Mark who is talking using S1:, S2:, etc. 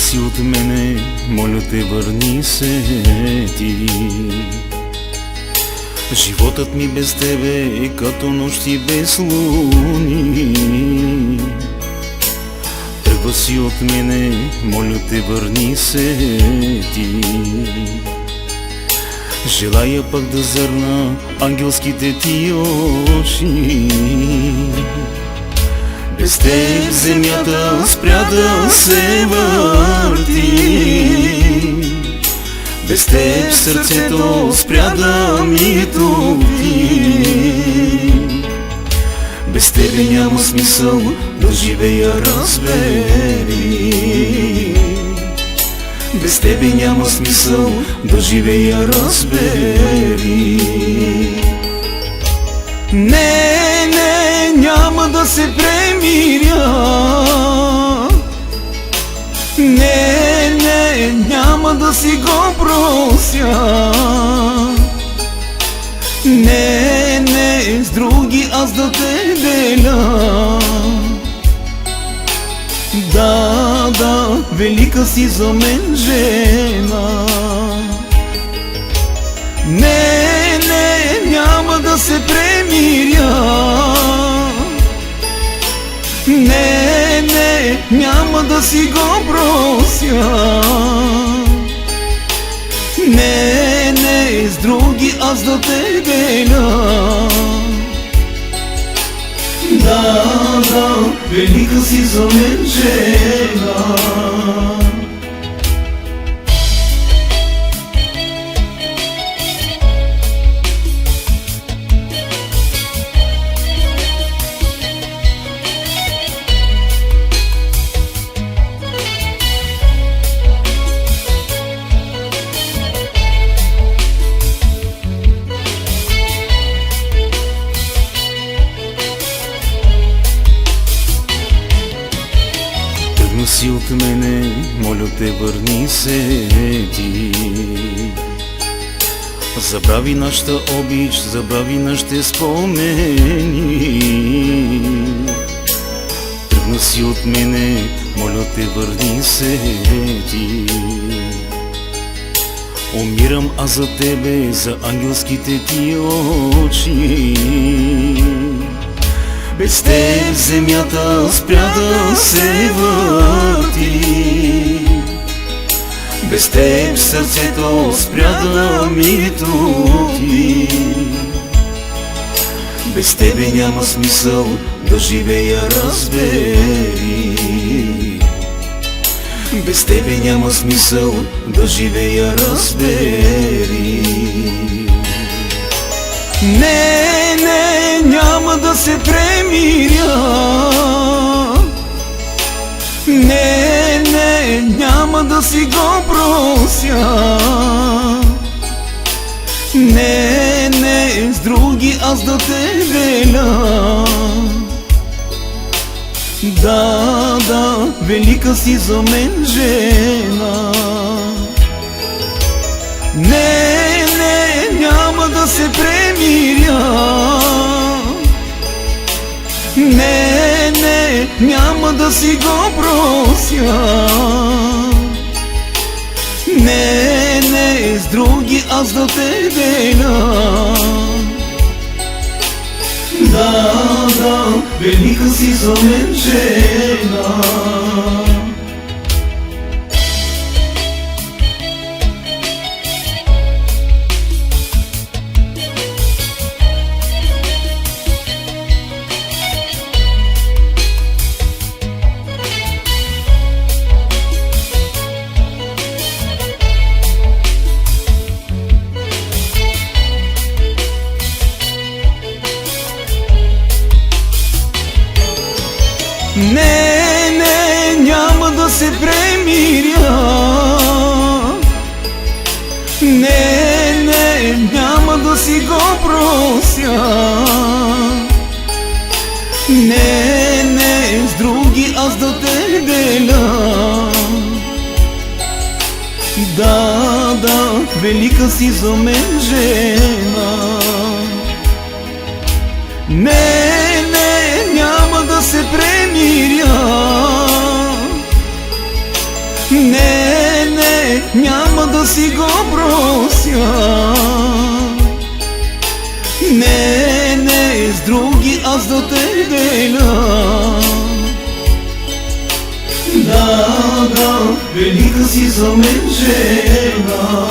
S1: си от мене, моля те, върни се ти. Животът ми без тебе е като нощи без луни. Тръгва си от мене, моля те, върни се ти. Желая пък да зърна ангелските ти очи. Без теб земята спря да се върти. Без теб сърцето спря да ми топи. Без тебе няма смисъл да живея, разбери. Без тебе няма смисъл да живея, разбери. Не, не, няма да се премиря. Не, не, няма да си го прося. Не, не, с други аз да те деля. Да, да, велика си за мен жена. Не, не, няма да се премиря. Не, не, няма да си го прося. Не, не, с други аз да те деля. Да, да, велика си за мен жена. Тръгна си от мене, моля те, върни се ти. Забрави нашата обич, забрави нашите спомени. Тръгна си от мене, моля те, върни се ти. Умирам аз за тебе, за ангелските ти очи. Без теб земята спря да се върти. Без теб сърцето спря да ми топи. Без тебе няма смисъл да живея, разбери. Без тебе няма смисъл да живея, разбери. Не, не, няма да се премиря. Не, не, няма да си го прося. Не, не, с други аз да те деля. Да, да, велика си за мен жена. Не, не, няма да се премиря. Не, не, няма да си го прося. Не, не, с други аз да те деля. Да, да, велика си за мен жена. Не, не, няма да се премиря. Не, не, няма да си го прося. Не, не, с други аз да те деля. Да, да, велика си за мен жена. Не, не, няма да се премиря. Не, няма да си го простя. Не, с други аз да те деля. Да, велика си за мен жена.